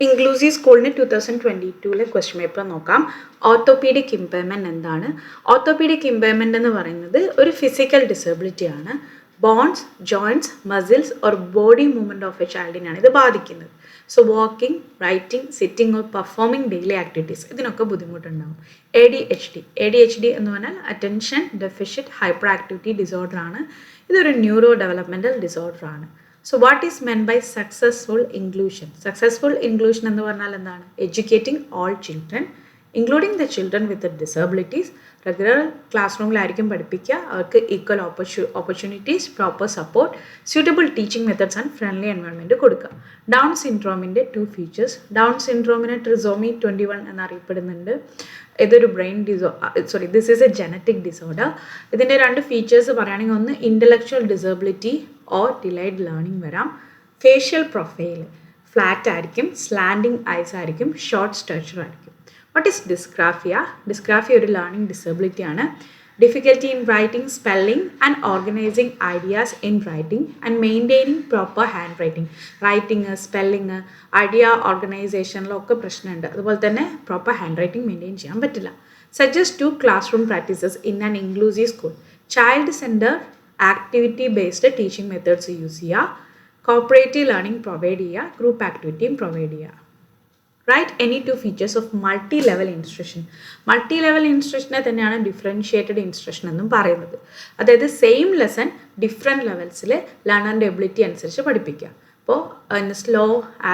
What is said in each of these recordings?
Inclusive സ്കൂളിന് 2022 question paper നോക്കാം. Orthopaedic impairment എന്താണ്? ഓർത്തോപീഡിക് ഇമ്പയർമെൻറ്റ് എന്ന് പറയുന്നത് ഒരു ഫിസിക്കൽ ഡിസബിലിറ്റി ആണ്. Bones, joints, muscles or body movement of a ചൈൽഡിനാണ് ഇത് ബാധിക്കുന്നത്. So walking, writing, sitting or performing daily activities ഇതിനൊക്കെ ബുദ്ധിമുട്ടുണ്ടാകും. ADHD എന്ന് പറഞ്ഞാൽ attention deficit hyper activity disorder ആണ്. ഇതൊരു ന്യൂറോ ഡെവലപ്മെൻറ്റൽ ഡിസോർഡർ ആണ്. So what is meant by successful inclusion? Successful inclusion എന്ന് പറഞ്ഞാൽ എന്താണ്? Educating all children, including the children with the disabilities. Regular class റൂമിലായിരിക്കും പഠിപ്പിക്കുക. അവർക്ക് equal opportunities, proper support, suitable teaching methods and friendly environment കൊടുക്കുക. Down സിൻഡ്രോമിൻ്റെ 2 features. Down സിൻഡ്രോമിനെ trisomy 21 എന്നറിയപ്പെടുന്നുണ്ട്. ഇതൊരു this is a genetic disorder. ഇതിൻ്റെ 2 ഫീച്ചേഴ്സ് പറയുകയാണെങ്കിൽ ഒന്ന് intellectual disability or delayed learning വരാം. ഫേഷ്യൽ പ്രൊഫൈൽ ഫ്ലാറ്റ് ആയിരിക്കും, സ്ലാൻഡിങ് ഐസ് ആയിരിക്കും, ഷോർട്ട് സ്റ്റേച്ചർ ആയിരിക്കും. What is dysgraphia? ഡിസ്ഗ്രാഫിയ ഒരു ലേണിംഗ് ഡിസബിലിറ്റി ആണ്. Difficulty in writing, spelling and organising ideas in writing and maintaining proper hand writing. Writing, spelling, idea ഓർഗനൈസേഷനിലൊക്കെ പ്രശ്നമുണ്ട്. അതുപോലെ തന്നെ പ്രോപ്പർ ഹാൻഡ് റൈറ്റിംഗ് മെയിൻറ്റെയിൻ ചെയ്യാൻ പറ്റില്ല. Suggest 2 class room practices in an inclusive school. Child centre activity based teaching methods use ചെയ്യുക. Cooperative learning provide ചെയ്യുക. Group ആക്ടിവിറ്റിയും provide ചെയ്യുക. Write any 2 features of multi level instruction. Multi level ഇൻസ്ട്രക്ഷനെ തന്നെയാണ് differentiated instruction എന്നും പറയുന്നത്. അതായത് same lesson different ലെവൽസിൽ ലേണറിൻ്റെ എബിലിറ്റി അനുസരിച്ച് പഠിപ്പിക്കുക. അപ്പോൾ സ്ലോ,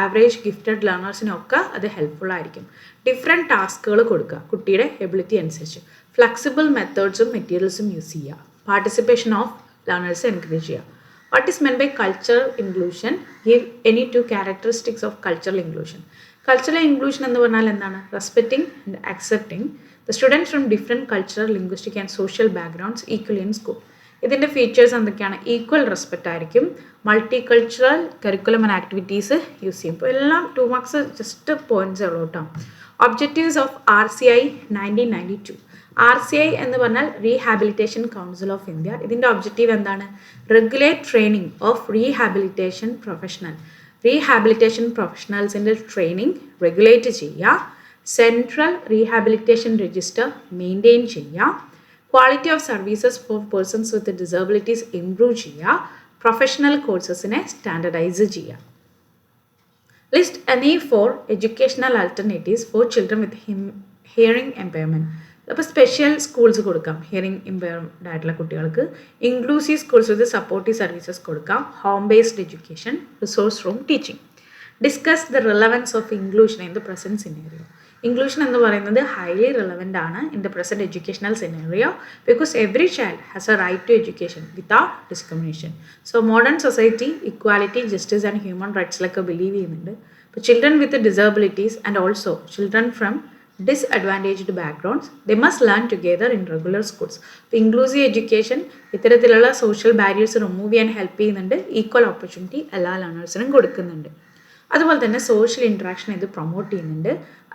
ആവറേജ്, ഗിഫ്റ്റഡ് ലേണേഴ്സിനൊക്കെ അത് ഹെൽപ്ഫുൾ ആയിരിക്കും. ഡിഫറെൻറ്റ് ടാസ്കുകൾ കൊടുക്കുക കുട്ടിയുടെ എബിലിറ്റി അനുസരിച്ച്. ഫ്ലെക്സിബിൾ മെത്തേഡ്സും മെറ്റീരിയൽസും യൂസ് ചെയ്യുക. പാർട്ടിസിപ്പേഷൻ ഓഫ് ലേണേഴ്സ് എൻകറേജ് ചെയ്യുക. What is meant by cultural inclusion? Give any 2 characteristics of cultural inclusion. Cultural inclusion എന്ന് പറഞ്ഞാൽ എന്താണ്? Respecting and accepting the students from different cultural, linguistic and social backgrounds equally in school. ഇതിൻ്റെ features എന്തൊക്കെയാണ്? Equal respect ആയിരിക്കും. Multicultural curriculum and activities use ചെയ്യും. ഇപ്പോൾ എല്ലാം 2 marks just പോയിൻറ്റ്സേ ഉള്ളൂ കേട്ടോ. Objectives of RCI 1992. RCI എന്ന് പറഞ്ഞാൽ റീഹാബിലിറ്റേഷൻ കൗൺസിൽ ഓഫ് ഇന്ത്യ. ഇതിൻ്റെ ഒബ്ജക്റ്റീവ് എന്താണ്? Regulate training of rehabilitation professional. Rehabilitation പ്രൊഫഷണൽസിൻ്റെ ട്രെയിനിങ് റെഗുലേറ്റ് ചെയ്യുക. സെൻട്രൽ റീഹാബിലിറ്റേഷൻ രജിസ്റ്റർ മെയിൻറ്റെയിൻ ചെയ്യുക. Quality of services for persons with disabilities improve ചെയ്യുക. പ്രൊഫഷണൽ കോഴ്സസിനെ സ്റ്റാൻഡർഡൈസ് ചെയ്യുക. List any 4 educational alternatives for children with hearing impairment. അപ്പോൾ special schools കൊടുക്കാം hearing impaired ആയിട്ടുള്ള കുട്ടികൾക്ക്. Inclusive schools with supportive services കൊടുക്കാം. Home based education, resource room teaching. Discuss the relevance of inclusion in the present scenario. Inclusion എന്ന് പറയുന്നത് highly relevant ആണ് in the present educational scenario because every child has a right to education without discrimination. So modern society equality, justice and human റൈറ്റ്സിലൊക്കെ believe ചെയ്യുന്നുണ്ട്. ഇപ്പോൾ children with disabilities and also children from disadvantaged backgrounds, they must learn together in regular schools. ഇപ്പോൾ inclusive education ഇത്തരത്തിലുള്ള social barriers remove ചെയ്യാൻ help ചെയ്യുന്നുണ്ട്. Equal opportunity എല്ലാ ലേണേഴ്സിനും കൊടുക്കുന്നുണ്ട്. അതുപോലെ തന്നെ സോഷ്യൽ ഇൻട്രാക്ഷൻ ഇത് പ്രൊമോട്ട് ചെയ്യുന്നുണ്ട്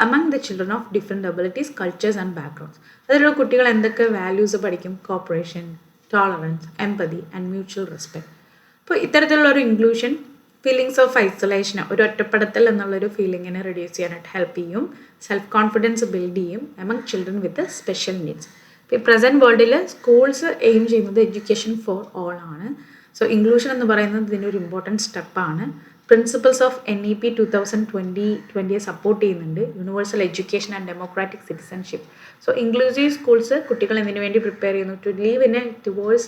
among the children of different abilities, cultures and backgrounds. അതിലുള്ള കുട്ടികൾ എന്തൊക്കെ വാല്യൂസ് പഠിക്കും? Corporation, tolerance, empathy and mutual respect. അപ്പോൾ ഇത്തരത്തിലുള്ളൊരു ഇൻക്ലൂഷൻ ഫീലിങ്സ് ഓഫ് ഐസൊലേഷൻ, ഒരു ഒറ്റപ്പെടുത്തൽ എന്നുള്ളൊരു ഫീലിങ്ങിനെ റെഡ്യൂസ് ചെയ്യാനായിട്ട് ഹെൽപ്പ് ചെയ്യും. സെൽഫ് കോൺഫിഡൻസ് ബിൽഡ് ചെയ്യും among children with special needs. ഇപ്പോൾ ഈ പ്രസൻറ്റ് വേൾഡിൽ സ്കൂൾസ് എയിം ചെയ്യുന്നത് എഡ്യൂക്കേഷൻ ഫോർ ഓൾ ആണ്. സോ ഇൻക്ലൂഷൻ എന്ന് പറയുന്നത് ഇതിൻ്റെ ഒരു ഇമ്പോർട്ടൻറ്റ് സ്റ്റെപ്പാണ്. പ്രിൻസിപ്പിൾസ് ഓഫ് NEP 2020 സപ്പോർട്ട് ചെയ്യുന്നുണ്ട്. Universal education and democratic citizenship. So inclusive schools കുട്ടികൾ എന്തിനു വേണ്ടി പ്രിപ്പയർ ചെയ്യുന്നു? To live in a diverse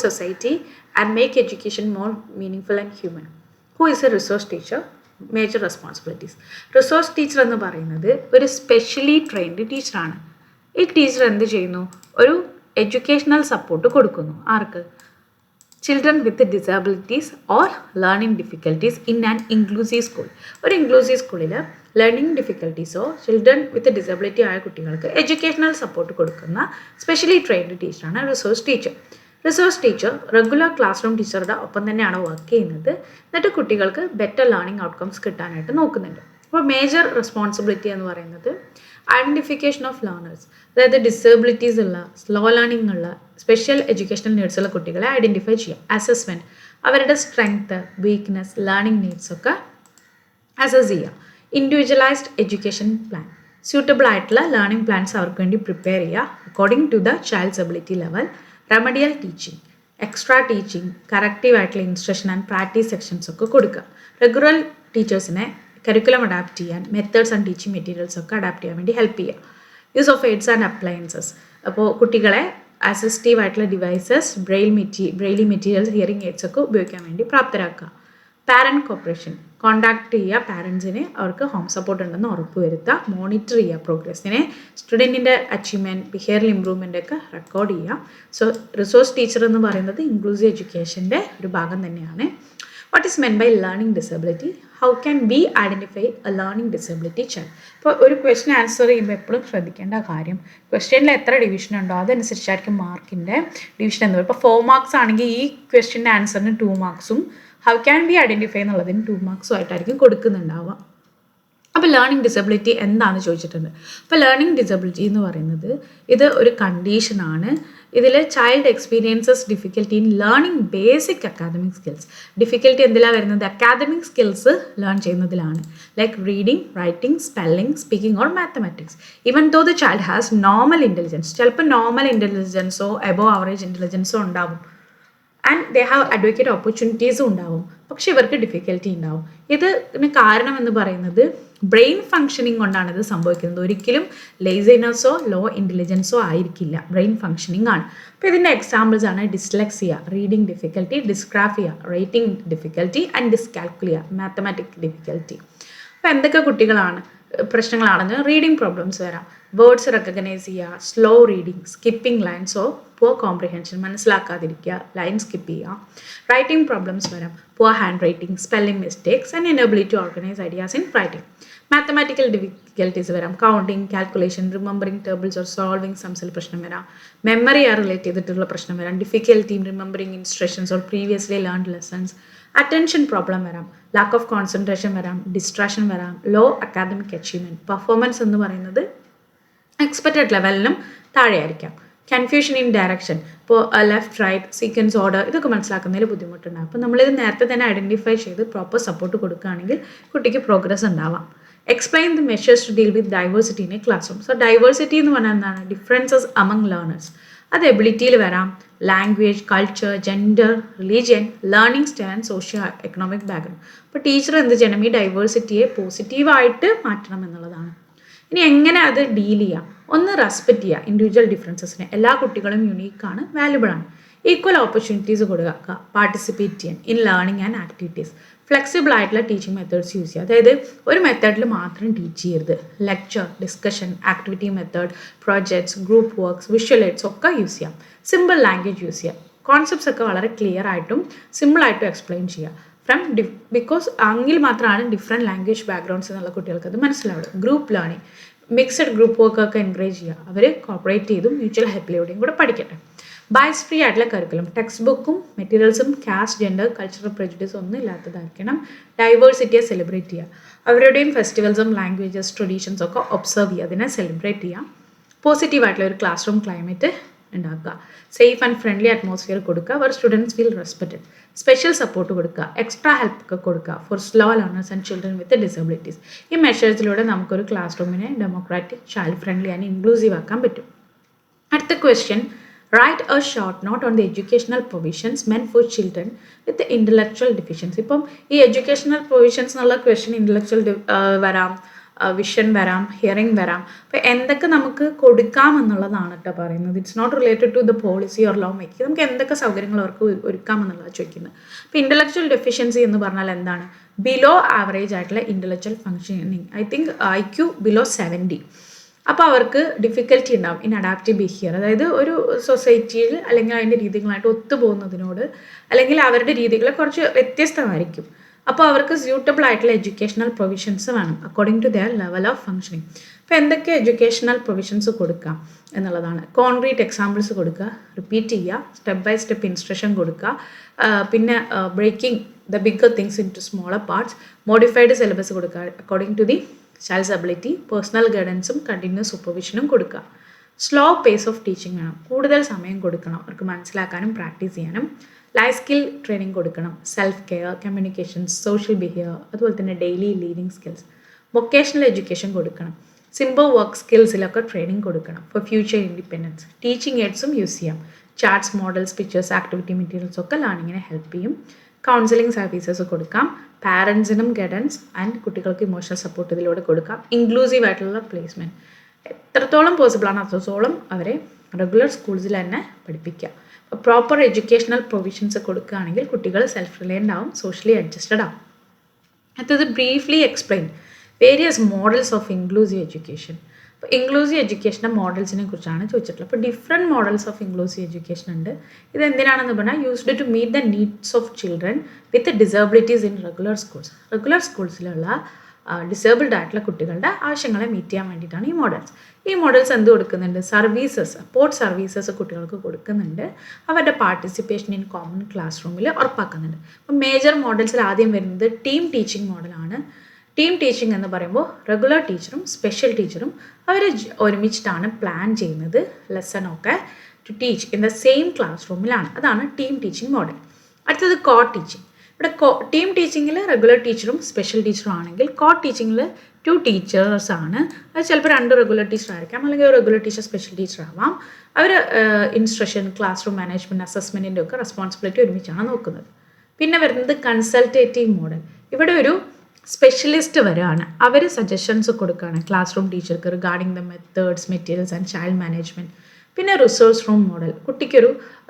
society and make education more meaningful and human. Who is a resource teacher? Major responsibilities. Resource teacher എന്ന് പറയുന്നത് ഒരു specially trained ടീച്ചറാണ്. ഈ teacher എന്ത് ചെയ്യുന്നു? ഒരു എഡ്യൂക്കേഷണൽ സപ്പോർട്ട് കൊടുക്കുന്നു. ആർക്ക്? Children with disabilities or learning difficulties in an inclusive school. ഒരു ഇൻക്ലൂസീവ് സ്കൂളിൽ ലേണിംഗ് ഡിഫിക്കൽട്ടീസോ ചിൽഡ്രൻ വിത്ത് ഡിസബിലിറ്റി ആയ കുട്ടികൾക്ക് എഡ്യൂക്കേഷണൽ സപ്പോർട്ട് കൊടുക്കുന്ന സ്പെഷ്യലി ട്രെയിൻഡ് ടീച്ചറാണ് resource teacher. Resource teacher regular class room ടീച്ചറുടെ ഒപ്പം തന്നെയാണ് വർക്ക് ചെയ്യുന്നത്. എന്നിട്ട് കുട്ടികൾക്ക് ബെറ്റർ ലേണിംഗ് ഔട്ട്കംസ് കിട്ടാനായിട്ട് നോക്കുന്നുണ്ട്. അപ്പോൾ മേജർ റെസ്പോൺസിബിലിറ്റി എന്ന് പറയുന്നത് ഐഡൻറ്റിഫിക്കേഷൻ ഓഫ് ലേണേഴ്സ്, അതായത് ഡിസബിലിറ്റീസ് ഉള്ള, സ്ലോ ലേണിംഗ് ഉള്ള, സ്പെഷ്യൽ എഡ്യൂക്കേഷണൽ നീഡ്സ് ഉള്ള കുട്ടികളെ ഐഡൻറ്റിഫൈ ചെയ്യുക. അസസ്മെൻറ്റ്, അവരുടെ സ്ട്രെങ്ത്, വീക്ക്നെസ്, ലേണിംഗ് നീഡ്സ് ഒക്കെ അസസ് ചെയ്യുക. ഇൻഡിവിജ്വലൈസ്ഡ് എഡ്യൂക്കേഷൻ പ്ലാൻ, സ്യൂട്ടബിൾ ആയിട്ടുള്ള ലേണിംഗ് പ്ലാൻസ് അവർക്ക് വേണ്ടി പ്രിപ്പയർ ചെയ്യുക according to the child's ability level. Remedial teaching, extra teaching, corrective ആയിട്ടുള്ള ഇൻസ്ട്രക്ഷൻ ആൻഡ് പ്രാക്ടീസ് സെക്ഷൻസ് ഒക്കെ കൊടുക്കുക. റെഗുലർ ടീച്ചേഴ്സിനെ കരിക്കുലം അഡാപ്റ്റ് ചെയ്യാൻ, മെത്തേഡ്സ് ആൻഡ് ടീച്ചിങ് മെറ്റീരിയൽസ് ഒക്കെ അഡാപ്റ്റ് ചെയ്യാൻ വേണ്ടി ഹെൽപ്പ് ചെയ്യുക. Use of AIDS and appliances, അപ്പോൾ കുട്ടികളെ അസിസ്റ്റീവ് ആയിട്ടുള്ള devices, Braille materials, hearing AIDS ഒക്കെ ഉപയോഗിക്കാൻ വേണ്ടി പ്രാപ്തരാക്കുക. പാരൻറ്റ് കോപ്പറേഷൻ, കോൺടാക്ട് ചെയ്യുക പാരൻസിനെ, അവർക്ക് ഹോം സപ്പോർട്ട് ഉണ്ടെന്ന് ഉറപ്പ് വരുത്തുക. മോണിറ്റർ ചെയ്യുക പ്രോഗ്രസ്സിനെ, സ്റ്റുഡൻറ്റിൻ്റെ അച്ചീവ്മെൻറ്റ്, ബിഹേവിയറൽ ഇമ്പ്രൂവ്മെൻ്റ് ഒക്കെ റെക്കോർഡ് ചെയ്യുക. സോ റിസോഴ്സ് ടീച്ചർ എന്ന് പറയുന്നത് ഇൻക്ലൂസീവ് എഡ്യൂക്കേഷൻ്റെ ഒരു ഭാഗം തന്നെയാണ്. What is meant by learning disability? How can we identify a learning disability child? ഇപ്പോൾ ഒരു ക്വസ്റ്റ്യൻ ആൻസർ ചെയ്യുമ്പോൾ എപ്പോഴും ശ്രദ്ധിക്കേണ്ട കാര്യം, ക്വസ്റ്റ്യനിൽ എത്ര ഡിവിഷൻ ഉണ്ടോ അതനുസരിച്ചായിരിക്കും മാർക്കിൻ്റെ ഡിവിഷൻ എന്ന് പറയുന്നത്. ഇപ്പോൾ 4 മാർക്സ് ആണെങ്കിൽ ഈ ക്വസ്റ്റ്യൻ്റെ ആൻസറിന് 2 മാർക്സും ഹൗ ക്യാൻ ബി ഐഡൻറ്റിഫൈ എന്നുള്ളതിന് 2 മാർക്സും ആയിട്ടായിരിക്കും കൊടുക്കുന്നുണ്ടാവുക. അപ്പോൾ ലേണിംഗ് ഡിസബിലിറ്റി എന്താണെന്ന് ചോദിച്ചിട്ടുണ്ട്. അപ്പോൾ ലേണിംഗ് ഡിസബിലിറ്റി എന്ന് പറയുന്നത് ഇത് ഒരു കണ്ടീഷനാണ്. ഇതിൽ child experiences difficulty in learning basic academic skills. Difficulty എന്തിലാണ് വരുന്നത്? അക്കാദമിക് സ്കിൽസ് ലേൺ ചെയ്യുന്നതിലാണ്. Like reading, writing, spelling, speaking or mathematics. Even though the child has normal intelligence, ചിലപ്പോൾ നോർമൽ ഇൻ്റലിജൻസോ എബോവ് ആവറേജ് ഇൻ്റലിജൻസോ ഉണ്ടാവും, ആൻഡ് ദേ ഹാവ് അഡ്വക്കേറ്റ് ഓപ്പർച്യൂണിറ്റീസും ഉണ്ടാവും, പക്ഷെ ഇവർക്ക് ഡിഫിക്കൽറ്റി ഉണ്ടാവും. ഇതിന് കാരണം എന്ന് പറയുന്നത് ബ്രെയിൻ ഫങ്ഷനിങ് കൊണ്ടാണ് ഇത് സംഭവിക്കുന്നത്. ഒരിക്കലും ലേസിനെസ്സോ ലോ ഇൻ്റലിജൻസോ ആയിരിക്കില്ല, ബ്രെയിൻ ഫങ്ഷനിങ് ആണ്. അപ്പോൾ ഇതിൻ്റെ എക്സാമ്പിൾസ് ആണ് dyslexia, reading difficulty, dysgraphia, writing difficulty and dyscalculia, mathematic difficulty. അപ്പോൾ എന്തൊക്കെ കുട്ടികളാണ് പ്രശ്നങ്ങളാണെന്ന്? റീഡിംഗ് പ്രോബ്ലംസ് വരാം, വേർഡ്സ് റെക്കഗ്നൈസ് ചെയ്യുക, സ്ലോ റീഡിങ്, സ്കിപ്പിംഗ് ലൈൻസോ, പുവർ കോംപ്രിഹെൻഷൻ, മനസ്സിലാക്കാതിരിക്കുക, ലൈൻ സ്കിപ്പ് ചെയ്യുക. റൈറ്റിംഗ് പ്രോബ്ലംസ് വരാം, poor hand writing, spelling mistakes and inability to organise ideas in writing. Mathematical difficulties വരാം, counting, calculation, remembering tables or solving സംസിൽ പ്രശ്നം വരാം. Memory relate ചെയ്തിട്ടുള്ള പ്രശ്നം വരാം, difficulty in remembering instructions or previously learned lessons. Attention problem വരാം, lack of concentration വരാം, distraction വരാം, ലോ അക്കാദമിക് അച്ചീവ്മെൻറ്റ്, പെർഫോമൻസ് എന്ന് പറയുന്നത് എക്സ്പെക്റ്റഡ് ലെവലിനും താഴെയായിരിക്കാം. കൺഫ്യൂഷൻ ഇൻ ഡയറക്ഷൻ, ഇപ്പോൾ ലെഫ്റ്റ് റൈറ്റ് സീക്വൻസ് ഓർഡർ ഇതൊക്കെ മനസ്സിലാക്കുന്നതിൽ ബുദ്ധിമുട്ടുണ്ടാകും. അപ്പോൾ നമ്മളിത് നേരത്തെ തന്നെ ഐഡൻറ്റിഫൈ ചെയ്ത് പ്രോപ്പർ സപ്പോർട്ട് കൊടുക്കുകയാണെങ്കിൽ കുട്ടിക്ക് പ്രോഗ്രസ് ഉണ്ടാവാം. Explain the measures to deal with diversity in a classroom. So diversity എന്ന് പറഞ്ഞാൽ എന്താണ്? Differences among learners. അത് എബിലിറ്റിയിൽ വരാം, language, culture, gender, religion, learning style and socio economic background. അപ്പോൾ ടീച്ചർ എന്ത് ചെയ്യണം? ഈ ഡൈവേഴ്സിറ്റിയെ പോസിറ്റീവായിട്ട് മാറ്റണം എന്നുള്ളതാണ്. ഇനി എങ്ങനെ അത് ഡീൽ ചെയ്യാം? ഒന്ന് റെസ്പെക്റ്റ് ചെയ്യുക ഇൻഡിവിജ്വൽ ഡിഫറൻസസിനെ. എല്ലാ കുട്ടികളും യുണീക്കാണ്, വാല്യുബിൾ ആണ്. ഈക്വൽ ഓപ്പർച്യൂണിറ്റീസ് കൊടുക്കുക, പാർട്ടിസിപ്പേറ്റ് ചെയ്യാൻ in learning and activities. Flexible ആയിട്ടുള്ള ടീച്ചിങ് മെത്തേഡ്സ് യൂസ് ചെയ്യുക. അതായത് ഒരു മെത്തേഡിൽ മാത്രം ടീച്ച് ചെയ്യരുത്. Lecture, discussion, activity method, projects, group works, visual AIDS ഒക്കെ യൂസ് ചെയ്യാം. സിമ്പിൾ ലാംഗ്വേജ് യൂസ് ചെയ്യുക. കോൺസെപ്റ്റ്സ് ഒക്കെ വളരെ ക്ലിയർ ആയിട്ടും സിമ്പിളായിട്ടും എക്സ്പ്ലെയിൻ ചെയ്യുക. ബിക്കോസ് എങ്കിൽ മാത്രമാണ് ഡിഫറെൻറ്റ് ലാംഗ്വേജ് ബാക്ക്ഗ്രൗണ്ട്സ് എന്നുള്ള കുട്ടികൾക്ക് അത് മനസ്സിലാവുള്ളൂ. ഗ്രൂപ്പ് ലേണിംഗ്, മിക്സഡ് ഗ്രൂപ്പ് വർക്കൊക്കെ എൻകറേജ് ചെയ്യുക. അവർ കോപ്പറേറ്റ് ചെയ്തും മ്യൂച്വൽ ഹെൽപ്പിലൂടെയും കൂടെ പഠിക്കട്ടെ. ബയസ് ഫ്രീ ആയിട്ടുള്ള കരിക്കുലം, ടെക്സ്റ്റ് ബുക്കും മെറ്റീരിയൽസും കാസ്റ്റ്, ജെൻഡർ, കൾച്ചറൽ പ്രെജുഡിസ് ഒന്നും ഇല്ലാത്തതായിരിക്കണം. ഡൈവേഴ്സിറ്റിയെ സെലിബ്രേറ്റ് ചെയ്യുക. അവരുടെയും ഫെസ്റ്റിവൽസും ലാംഗ്വേജസ് ട്രഡീഷൻസ് ഒക്കെ ഒബ്സർവ് ചെയ്യുക, അതിനെ സെലിബ്രേറ്റ് ചെയ്യുക. പോസിറ്റീവായിട്ടുള്ള ഒരു ക്ലാസ് റൂം ക്ലൈമറ്റ് ഉണ്ടാക്കുക. സേഫ് ആൻഡ് ഫ്രണ്ട്ലി അറ്റ്മോസ്ഫിയർ കൊടുക്കുക, അവർ students feel respected. Special support കൊടുക്കുക, എക്സ്ട്രാ ഹെൽപ്പ് ഒക്കെ കൊടുക്കുക for slow learners and children with disabilities. ഈ മെഷേഴ്സിലൂടെ നമുക്കൊരു ക്ലാസ് റൂമിനെ democratic, child friendly and inclusive ആക്കാൻ പറ്റും. അടുത്ത question, write a short note on the educational provisions meant for children with intellectual deficiency. ഇപ്പം ഈ എഡ്യൂക്കേഷണൽ പ്രൊവിഷൻസ് എന്നുള്ള ക്വസ്റ്റ്യൻ ഇൻ്റലക്ച്വൽ വരാം, വിഷൻ വരാം, ഹിയറിംഗ് വരാം. അപ്പോൾ എന്തൊക്കെ നമുക്ക് കൊടുക്കാം എന്നുള്ളതാണ് കേട്ടോ പറയുന്നത്. It's not related to the policy or law making. നമുക്ക് എന്തൊക്കെ സൗകര്യങ്ങൾ അവർക്ക് ഒരുക്കാം എന്നുള്ളതാണ് ചോദിക്കുന്നത്. അപ്പോൾ ഇൻ്റലക്ച്വൽ ഡെഫിഷ്യൻസി എന്ന് പറഞ്ഞാൽ എന്താണ്? ബിലോ ആവറേജ് ആയിട്ടുള്ള intellectual functioning, I think IQ below 70. അപ്പോൾ അവർക്ക് ഡിഫിക്കൽറ്റി ഉണ്ടാവും ഇൻ അഡാപ്റ്റീവ് ബിഹേവിയർ. അതായത് ഒരു സൊസൈറ്റിയിൽ അല്ലെങ്കിൽ അതിൻ്റെ രീതികളായിട്ട് ഒത്തുപോകുന്നതിനോട്, അല്ലെങ്കിൽ അവരുടെ രീതികൾ കുറച്ച് വ്യത്യസ്തമായിരിക്കും. അപ്പോൾ അവർക്ക് സ്യൂട്ടബിൾ ആയിട്ടുള്ള എഡ്യൂക്കേഷണൽ പ്രൊവിഷൻസ് വേണം according to their level of functioning. അപ്പോൾ എന്തൊക്കെ എഡ്യൂക്കേഷണൽ പ്രൊവിഷൻസ് കൊടുക്കാം എന്നുള്ളതാണ്. കോൺക്രീറ്റ് എക്സാമ്പിൾസ് കൊടുക്കുക, റിപ്പീറ്റ് ചെയ്യുക, സ്റ്റെപ്പ് ബൈ സ്റ്റെപ്പ് ഇൻസ്ട്രക്ഷൻ കൊടുക്കുക. പിന്നെ breaking the bigger things into smaller parts. Modified syllabus കൊടുക്കുക according to the child's ability. Personal ഗൈഡൻസും കണ്ടിന്യൂസ് സൂപ്പർവിഷനും കൊടുക്കുക. സ്ലോ പേസ് ഓഫ് ടീച്ചിങ് വേണം, കൂടുതൽ സമയം കൊടുക്കണം അവർക്ക് മനസ്സിലാക്കാനും പ്രാക്ടീസ് ചെയ്യാനും. ലൈഫ് സ്കിൽ ട്രെയിനിങ് കൊടുക്കണം, self care, communications, social behaviour, അതുപോലെ തന്നെ ഡെയിലി ലീഡിങ് സ്കിൽസ്. വൊക്കേഷണൽ എഡ്യൂക്കേഷൻ കൊടുക്കണം, സിമ്പിൾ വർക്ക് സ്കിൽസിലൊക്കെ ട്രെയിനിങ് കൊടുക്കണം ഫോർ ഫ്യൂച്ചർ ഇൻഡിപെൻഡൻസ്. ടീച്ചിങ് എയ്ഡ്സും യൂസ് ചെയ്യാം, charts, models, pictures, activity materials ഒക്കെ ലേണിങ്ങിനെ ഹെൽപ്പ് ചെയ്യും. കൗൺസിലിംഗ് സർവീസസ് കൊടുക്കാം, പാരൻസിനും ഗൈഡൻസ് ആൻഡ് കുട്ടികൾക്ക് ഇമോഷണൽ സപ്പോർട്ട് ഇതിലൂടെ കൊടുക്കാം. ഇൻക്ലൂസീവ് ആയിട്ടുള്ള പ്ലേസ്മെൻറ്റ് എത്രത്തോളം പോസിബിളാണ് അത്രത്തോളം അവരെ റെഗുലർ സ്കൂൾസിൽ തന്നെ പഠിപ്പിക്കുക. പ്രോപ്പർ എഡ്യൂക്കേഷണൽ പ്രൊവിഷൻസ് കൊടുക്കുകയാണെങ്കിൽ കുട്ടികൾ സെൽഫ് റിലയൻ്റ് ആവും, സോഷ്യലി അഡ്ജസ്റ്റഡ് ആവും. അടുത്തത് briefly explain various models of inclusive education. അപ്പോൾ ഇൻക്ലൂസീവ് എഡ്യൂക്കേഷൻ്റെ മോഡൽസിനെ കുറിച്ചാണ് ചോദിച്ചിട്ടുള്ളത്. അപ്പോൾ different models of inclusive education ഉണ്ട്. ഇത് എന്തിനാണെന്ന് പറഞ്ഞാൽ used to meet the needs of children with disabilities in regular schools. Regular സ്കൂൾസിലുള്ള ഡിസേബിൾഡ് ആയിട്ടുള്ള കുട്ടികളുടെ ആവശ്യങ്ങളെ മീറ്റ് ചെയ്യാൻ വേണ്ടിയിട്ടാണ് ഈ മോഡൽസ്. ഈ മോഡൽസ് എന്ത് കൊടുക്കുന്നുണ്ട്? സർവീസസ്, സപ്പോർട്ട് സർവീസസ് കുട്ടികൾക്ക് കൊടുക്കുന്നുണ്ട്. അവരുടെ പാർട്ടിസിപ്പേഷൻ ഇൻ കോമൺ ക്ലാസ് റൂമിൽ ഉറപ്പാക്കുന്നുണ്ട്. അപ്പം മേജർ മോഡൽസിൽ ആദ്യം വരുന്നത് ടീം ടീച്ചിങ് മോഡലാണ്. ടീം ടീച്ചിങ് എന്ന് പറയുമ്പോൾ റെഗുലർ ടീച്ചറും സ്പെഷ്യൽ ടീച്ചറും അവർ ഒരുമിച്ചിട്ടാണ് പ്ലാൻ ചെയ്യുന്നത് ലെസണൊക്കെ to teach in the same class റൂമിലാണ്. അതാണ് ടീം ടീച്ചിങ് മോഡൽ. അടുത്തത് കോ ടീച്ചിങ്. ഇവിടെ ടീം ടീച്ചിങ്ങിൽ റെഗുലർ ടീച്ചറും സ്പെഷ്യൽ ടീച്ചറും ആണെങ്കിൽ കോ ടീച്ചിങ്ങിൽ 2 ടീച്ചേഴ്സാണ്. അത് ചിലപ്പോൾ 2 റെഗുലർ ടീച്ചർ ആയിരിക്കാം, അല്ലെങ്കിൽ ഒരു റെഗുലർ ടീച്ചർ സ്പെഷ്യൽ ടീച്ചർ ആവാം. അവർ ഇൻസ്ട്രക്ഷൻ, ക്ലാസ് റൂം മാനേജ്മെൻറ്റ്, അസസ്മെൻറ്റിൻ്റെ ഒക്കെ റെസ്പോൺസിബിലിറ്റി ഒരുമിച്ചാണ് നോക്കുന്നത്. പിന്നെ വരുന്നത് കൺസൾട്ടേറ്റീവ് മോഡൽ. ഇവിടെ ഒരു സ്പെഷ്യലിസ്റ്റ് വരികയാണ്, അവർ സജഷൻസ് കൊടുക്കുകയാണ് ക്ലാസ് റൂം ടീച്ചർക്ക് regarding the methods, materials and child management. പിന്നെ റിസോഴ്സ് റൂം മോഡൽ, കുട്ടിക്കൊരു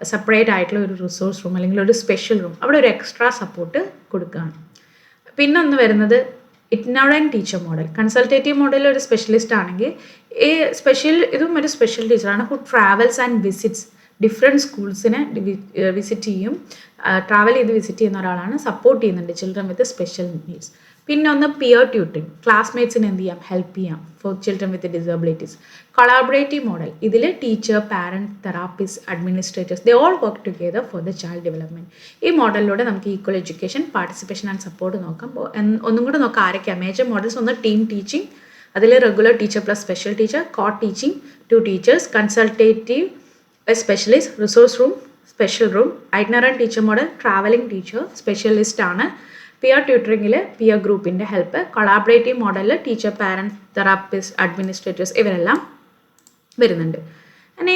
സെപ്പറേറ്റ് ആയിട്ടുള്ള ഒരു റിസോഴ്സ് റൂം അല്ലെങ്കിൽ ഒരു സ്പെഷ്യൽ റൂം, അവിടെ ഒരു എക്സ്ട്രാ സപ്പോർട്ട് കൊടുക്കുകയാണ്. പിന്നെ ഒന്ന് വരുന്നത് ഇഗ്നോറൻറ്റ് ടീച്ചർ മോഡൽ. കൺസൾട്ടേറ്റീവ് മോഡലിൽ ഒരു സ്പെഷ്യലിസ്റ്റ് ആണെങ്കിൽ ഇതും ഒരു സ്പെഷ്യൽ ടീച്ചറാണ് who travels and visits different സ്കൂൾസിനെ വിസിറ്റ് ചെയ്യും. ട്രാവൽ ചെയ്ത് വിസിറ്റ് ചെയ്യുന്ന ഒരാളാണ്, സപ്പോർട്ട് ചെയ്യുന്നുണ്ട് ചിൽഡ്രൻ വിത്ത് സ്പെഷ്യൽ നീഡ്സ്. പിന്നെ ഒന്ന് പിയർ ട്യൂട്ടറിങ്, ക്ലാസ്മേറ്റ്സിന് എന്ത് ചെയ്യാം, ഹെൽപ്പ് ചെയ്യാം for children with disabilities. Collaborative model, ഇതിൽ teacher, parent, therapist, administrators they all work together for the child development. ഈ മോഡലിലൂടെ നമുക്ക് equal education, participation and support നോക്കാം. ഒന്നും കൂടെ നോക്കാം ആരൊക്കെയാണ് മേജർ മോഡൽസ്. ഒന്ന് ടീം ടീച്ചിങ്, അതിൽ regular teacher plus special teacher. Co teaching 2 teachers. Consultative specialist, resource room, special room. Itinerant teacher model travelling teacher, specialist ആണ്. പിയർ ട്യൂട്ടറിങ്ങിൽ പിയർ ഗ്രൂപ്പിൻ്റെ ഹെൽപ്പ്. കൊളാബറേറ്റീവ് മോഡലിൽ ടീച്ചർ, പാരൻറ്റ്, തെറാപ്പിസ്റ്റ്, അഡ്മിനിസ്ട്രേറ്റേഴ്സ് ഇവരെല്ലാം വരുന്നുണ്ട്. ഇനി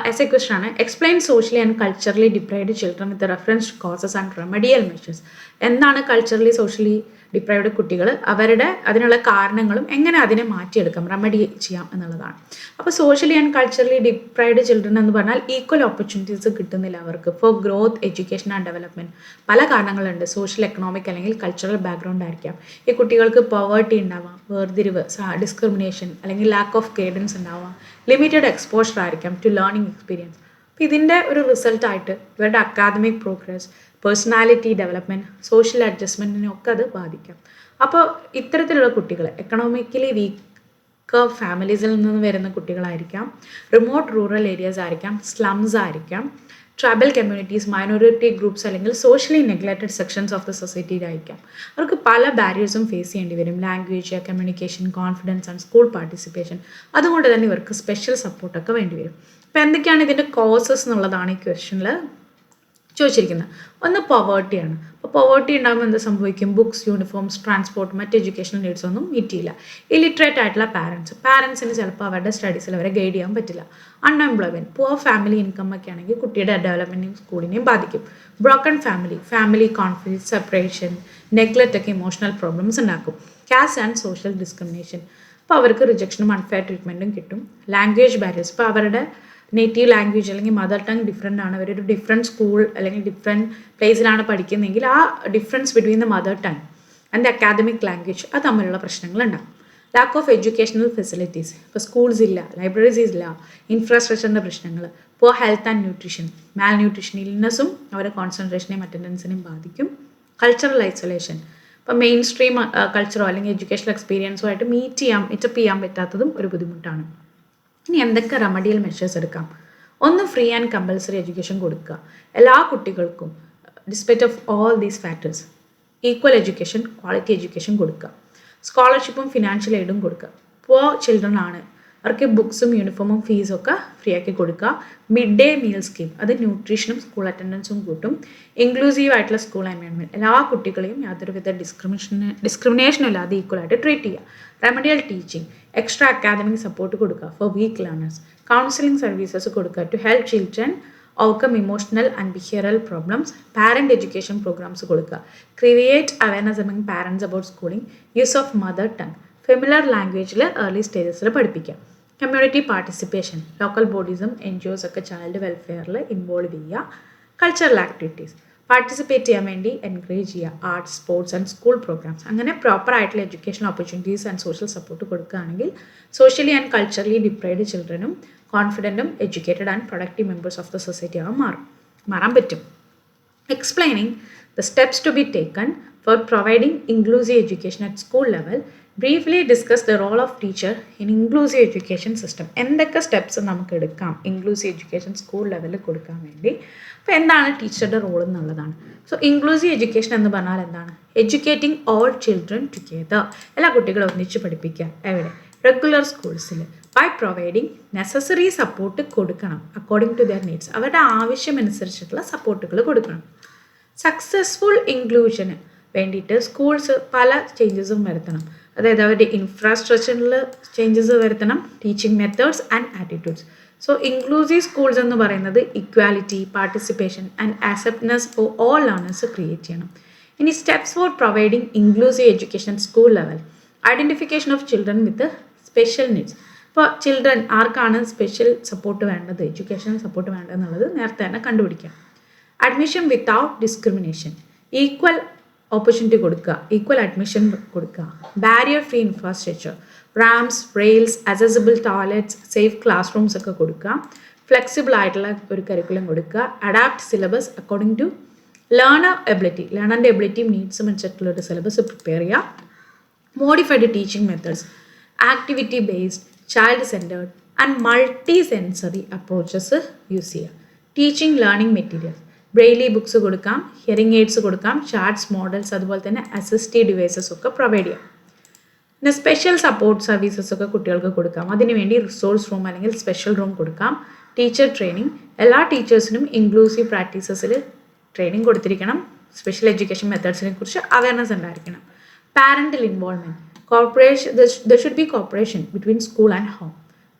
essay question ആണ്, explain socially and culturally deprived children with reference to causes and remedial measures. എന്താണ് culturally socially deprived കുട്ടികൾ, അതിനുള്ള കാരണങ്ങളും എങ്ങനെ അതിനെ മാറ്റിയെടുക്കാം, റെമഡി ചെയ്യാം എന്നുള്ളതാണ്. അപ്പോൾ socially and culturally deprived children എന്ന് പറഞ്ഞാൽ ഈക്വൽ ഓപ്പർച്യൂണിറ്റീസ് കിട്ടുന്നില്ല അവർക്ക് for growth, education and development. പല കാരണങ്ങളുണ്ട്, സോഷ്യൽ, എക്കണോമിക് അല്ലെങ്കിൽ കൾച്ചറൽ ബാക്ക്ഗ്രൗണ്ട് ആയിരിക്കാം. ഈ കുട്ടികൾക്ക് പോവേർട്ടി ഉണ്ടാവാം, വേർതിരിവ്, ഡിസ്ക്രിമിനേഷൻ അല്ലെങ്കിൽ ലാക്ക് ഓഫ് ഗൈഡൻസ് ഉണ്ടാവാം, ലിമിറ്റഡ് എക്സ്പോഷർ ആയിരിക്കാം ടു ലേണിംഗ് എക്സ്പീരിയൻസ്. അപ്പോൾ ഇതിൻ്റെ ഒരു റിസൾട്ടായിട്ട് ഇവരുടെ academic progress, personality development, social അഡ്ജസ്റ്റ്മെൻറ്റിനൊക്കെ അത് ബാധിക്കാം. അപ്പോൾ ഇത്തരത്തിലുള്ള കുട്ടികൾ എക്കണോമിക്കലി വീക്കർ ഫാമിലീസിൽ നിന്ന് വരുന്ന കുട്ടികളായിരിക്കാം, റിമോട്ട് റൂറൽ ഏരിയാസ് ആയിരിക്കാം, സ്ലംസ് ആയിരിക്കാം, ട്രൈബൽ കമ്മ്യൂണിറ്റീസ്, മൈനോറിറ്റി ഗ്രൂപ്പ്സ് അല്ലെങ്കിൽ socially neglected sections of the സൊസൈറ്റിയിലായിരിക്കാം. അവർക്ക് പല ബാരിയേഴ്സും ഫേസ് ചെയ്യേണ്ടി വരും, language, communication, confidence and school participation. അതുകൊണ്ട് തന്നെ ഇവർക്ക് സ്പെഷ്യൽ സപ്പോർട്ടൊക്കെ വേണ്ടി വരും. അപ്പോൾ എന്തൊക്കെയാണ് ഇതിൻ്റെ കോസസ് എന്നുള്ളതാണ് ഈ ക്വസ്റ്റ്യനിൽ ചോദിച്ചിരിക്കുന്നത്. ഒന്ന് പോവേർട്ടിയാണ്. അപ്പോൾ പോവേർട്ടി ഉണ്ടാകുമ്പോൾ എന്ത് സംഭവിക്കും? ബുക്സ്, യൂണിഫോംസ്, ട്രാൻസ്പോർട്ട്, മറ്റ് എഡ്യൂക്കേഷണൽ നീഡ്സ് ഒന്നും മീറ്റ് ചെയ്യില്ല. ഇല്ലിറ്ററേറ്റ് ആയിട്ടുള്ള പാരൻസിന് ചിലപ്പോൾ അവരുടെ സ്റ്റഡീസിൽ അവരെ ഗൈഡ് ചെയ്യാൻ പറ്റില്ല. അൺഎംപ്ലോയ്മെൻറ്റ്, പുവർ ഫാമിലി ഇൻകം ഒക്കെ ആണെങ്കിൽ കുട്ടിയുടെ ഡെവലപ്മെൻറ്റിനും സ്കൂളിനെയും ബാധിക്കും. Broken family conflict, separation, neglect ഒക്കെ ഇമോഷണൽ പ്രോബ്ലംസ് ഉണ്ടാക്കും. കാസ്റ്റ് ആൻഡ് സോഷ്യൽ ഡിസ്ക്രിമിനേഷൻ, അപ്പോൾ അവർക്ക് റിജക്ഷനും അൺഫെയർ ട്രീറ്റ്മെൻറ്റും കിട്ടും. ലാംഗ്വേജ് ബാരിയേഴ്സ്, ഇപ്പോൾ അവരുടെ നേറ്റീവ് ലാംഗ്വേജ് അല്ലെങ്കിൽ മദർ ടങ് ഡിഫറെൻ്റ് ആണ്, അവരൊരു ഡിഫറെൻറ്റ് സ്കൂൾ അല്ലെങ്കിൽ ഡിഫറെൻറ്റ് പ്ലേസിലാണ് പഠിക്കുന്നതെങ്കിൽ ആ difference between the mother tongue and academic language അത് തമ്മിലുള്ള പ്രശ്നങ്ങളുണ്ടാകും. ലാക്ക് ഓഫ് എഡ്യൂക്കേഷണൽ ഫെസിലിറ്റീസ്, ഇപ്പോൾ സ്കൂൾസ് ഇല്ല, ലൈബ്രറീസ് ഇല്ല, ഇൻഫ്രാസ്ട്രക്ചറിൻ്റെ പ്രശ്നങ്ങൾ, poor health and nutrition, malnutrition, ഇൽനെസ്സും അവരുടെ കോൺസെൻട്രേഷനെയും അറ്റൻഡൻസിനെയും ബാധിക്കും. കൾച്ചറൽ ഐസൊലേഷൻ, ഇപ്പോൾ മെയിൻ സ്ട്രീം കൾച്ചറോ അല്ലെങ്കിൽ എഡ്യൂക്കേഷണൽ എക്സ്പീരിയൻസോ ആയിട്ട് മീറ്റപ്പ് ചെയ്യാൻ പറ്റാത്തതും ഒരു ബുദ്ധിമുട്ടാണ്. ഇനി എന്തൊക്കെ റെമഡിയൽ മെഷേഴ്സ് എടുക്കാം? ഒന്ന്, ഫ്രീ ആൻഡ് കമ്പൽസറി എഡ്യൂക്കേഷൻ കൊടുക്കുക എല്ലാ കുട്ടികൾക്കും. Despite of all these factors, equal education, quality education കൊടുക്കുക. സ്കോളർഷിപ്പും ഫിനാൻഷ്യൽ എയ്ഡും കൊടുക്കുക. പുവർ ചിൽഡ്രൻ ആണ്, അവർക്ക് ബുക്സും യൂണിഫോമും ഫീസും ഒക്കെ ഫ്രീ ആക്കി കൊടുക്കുക. മിഡ് ഡേ മീൽ സ്കീം, അത് ന്യൂട്രീഷനും സ്കൂൾ അറ്റൻഡൻസും കൂട്ടും. ഇൻക്ലൂസീവ് ആയിട്ടുള്ള സ്കൂൾ എൻവയോൺമെൻറ്റ്, എല്ലാ കുട്ടികളെയും യാതൊരുവിധ ഡിസ്ക്രിമിനേഷനും ഇല്ലാതെ ഈക്വലായിട്ട് ട്രീറ്റ് ചെയ്യുക. Remedial teaching, extra academic support കൊടുക്കുക for weak learners. Counselling services കൊടുക്കുക to help children overcome emotional and behavioral problems. Parent education programs കൊടുക്കുക. Create awareness among parents about schooling. Use of mother tongue. Familiar languageൽ early stagesൽ പഠിപ്പിക്കുക. Community participation, local ബോഡീസും NGOs ഒക്കെ child വെൽഫെയറിൽ involve ചെയ്യുക. Cultural activities participate ചെയ്യാൻ വേണ്ടി എൻകറേജ് ചെയ്യുക. Arts, sports and school programmes. അങ്ങനെ പ്രോപ്പർ ആയിട്ടുള്ള education opportunities and social support കൊടുക്കുകയാണെങ്കിൽ സോഷ്യലി ആൻഡ് കൾച്ചറലി ഡിപ്രൈവ്ഡ് ചിൽഡ്രനും കോൺഫിഡൻറ്റും educated and productive members of the society മാറാൻ പറ്റും. Explaining the steps to be taken for providing inclusive education at school level. Briefly discuss the role of teacher in inclusive education system. എന്തൊക്കെ steps നമുക്ക് എടുക്കാം inclusive education school ലെവലിൽ കൊടുക്കാൻ വേണ്ടി. അപ്പോൾ എന്താണ് ടീച്ചറുടെ റോൾ എന്നുള്ളതാണ്. സോ ഇൻക്ലൂസീവ് എഡ്യൂക്കേഷൻ എന്ന് പറഞ്ഞാൽ എന്താണ്? എഡ്യൂക്കേറ്റിംഗ് ഓൾ ചിൽഡ്രൻ ടുഗെദർ, എല്ലാ കുട്ടികളും ഒന്നിച്ച് പഠിപ്പിക്കുക. എവിടെ? റെഗുലർ സ്കൂൾസിൽ. ബൈ പ്രൊവൈഡിങ് നെസസറി സപ്പോർട്ട് കൊടുക്കണം അക്കോർഡിംഗ് ടു ദെയർ നീഡ്സ്. അവരുടെ ആവശ്യമനുസരിച്ചിട്ടുള്ള സപ്പോർട്ടുകൾ കൊടുക്കണം. സക്സസ്ഫുൾ ഇൻക്ലൂഷന് വേണ്ടിയിട്ട് സ്കൂൾസ് പല ചേഞ്ചസും വരുത്തണം. അതായത് അവരുടെ ഇൻഫ്രാസ്ട്രക്ചറിൽ ചേഞ്ചസ് വരുത്തണം, teaching methods and attitudes. So inclusive schools എന്ന് പറയുന്നത് equality, participation and acceptance for all learners create ചെയ്യണം. ഇനി steps four providing inclusive education school level. Identification of children with special needs. ഇപ്പോൾ ചിൽഡ്രൻ ആർക്കാണ് സ്പെഷ്യൽ സപ്പോർട്ട് വേണ്ടത്, education support വേണ്ടതെന്നുള്ളത് നേരത്തെ തന്നെ കണ്ടുപിടിക്കാം. Admission without discrimination, equal opportunity കൊടുക്കുക, equal admission കൊടുക്കുക. Barrier free infrastructure, rams, rails, accessible toilets, safe class rooms ഒക്കെ കൊടുക്കുക. ഫ്ലെക്സിബിൾ ആയിട്ടുള്ള ഒരു കരിക്കുലം കൊടുക്കുക. അഡാപ്റ്റ് സിലബസ് അക്കോർഡിംഗ് ടു ലേണറിൻ്റെ എബിലിറ്റിയും നീഡ്സും വെച്ചിട്ടുള്ള ഒരു സിലബസ് പ്രിപ്പയർ ചെയ്യുക. Modified teaching methods, activity based, child centred and multi sensory approaches use ചെയ്യുക. Teaching learning materials, braille books കൊടുക്കാം, ഹിയറിംഗ് എയ്ഡ്സ് കൊടുക്കാം, ചാർട്ട്സ്, മോഡൽസ്, അതുപോലെ തന്നെ അസിസ്റ്റീവ് ഡിവൈസസ് ഒക്കെ പ്രൊവൈഡ് ചെയ്യാം. പിന്നെ സ്പെഷ്യൽ സപ്പോർട്ട് സർവീസസ് ഒക്കെ കുട്ടികൾക്ക് കൊടുക്കാം. അതിനുവേണ്ടി റിസോഴ്സ് റൂം അല്ലെങ്കിൽ സ്പെഷ്യൽ റൂം കൊടുക്കാം. ടീച്ചർ ട്രെയിനിങ്, എല്ലാ ടീച്ചേഴ്സിനും ഇൻക്ലൂസീവ് പ്രാക്ടീസസിൽ ട്രെയിനിങ് കൊടുത്തിരിക്കണം. സ്പെഷ്യൽ എഡ്യൂക്കേഷൻ മെത്തേഡ്സിനെ കുറിച്ച് അവയർനെസ് ഉണ്ടായിരിക്കണം. Parental involvement, there should be cooperation between school and home.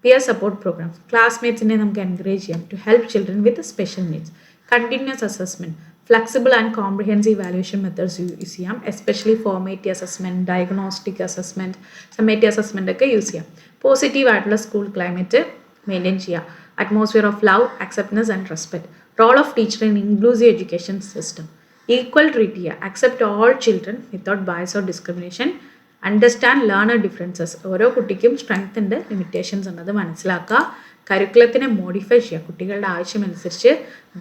Peer support programs, classmates-നെ നമുക്ക് എൻകറേജ് ചെയ്യാം to help children with special needs. Continuous assessment, flexible and comprehensive evaluation methods use ചെയ്യാം. Especially formative assessment, diagnostic assessment, summative assessment ഒക്കെ use ചെയ്യാം. Positive ആയിട്ടുള്ള school climate maintain ചെയ്യുക. Atmosphere of love, acceptance and respect. Role of teacher in inclusive education system. Equal treat ചെയ്യുക. Accept all children without bias or discrimination. Understand learner differences, ഓരോ കുട്ടിക്കും strength ഉണ്ട്, limitations ഉണ്ട്, അത് മനസ്സിലാക്കുക. കരിക്കുലത്തിനെ modify ചെയ്യുക, കുട്ടികളുടെ ആവശ്യമനുസരിച്ച്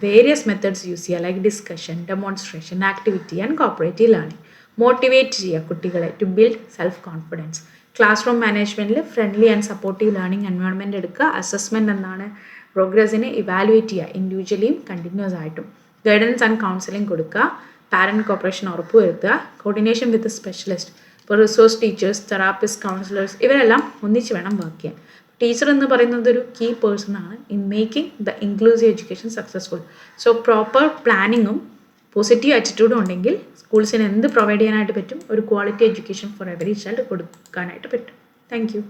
വേരിയസ് മെത്തേഡ്സ് യൂസ് ചെയ്യുക, like discussion, demonstration, activity and cooperative learning. Motivate ചെയ്യുക കുട്ടികളെ to build self confidence. Class room മാനേജ്മെൻറ്റിൽ friendly and supportive learning environment എടുക്കുക. അസസ്മെൻറ്റ് എന്താണ്? പ്രോഗ്രസ്സിനെ ഇവാലുവേറ്റ് ചെയ്യുക, ഇൻഡിവിജ്വലിയും കണ്ടിന്യൂസ് ആയിട്ടും. ഗൈഡൻസ് ആൻഡ് കൗൺസിലിംഗ് കൊടുക്കുക. പാരൻറ്റ് കോപ്പറേഷൻ ഉറപ്പുവരുത്തുക. കോർഡിനേഷൻ വിത്ത് സ്പെഷ്യലിസ്റ്റ്, ഇപ്പോൾ റിസോഴ്സ് ടീച്ചേഴ്സ്, തെറാപ്പിസ്റ്റ്, കൗൺസിലേഴ്സ്, ഇവരെല്ലാം ഒന്നിച്ച് വേണം വർക്ക് ചെയ്യാൻ. ടീച്ചർ എന്ന് പറയുന്നത് ഒരു കീ പേഴ്സൺ ആണ് in making the inclusive education successful. So proper പ്ലാനിങ്ങും പോസിറ്റീവ് ആറ്റിറ്റ്യൂഡും ഉണ്ടെങ്കിൽ സ്കൂൾസിന് എന്ത് പ്രൊവൈഡ് ചെയ്യാനായിട്ട് പറ്റും? ഒരു quality education for every child കൊടുക്കാനായിട്ട് പറ്റും. Thank U.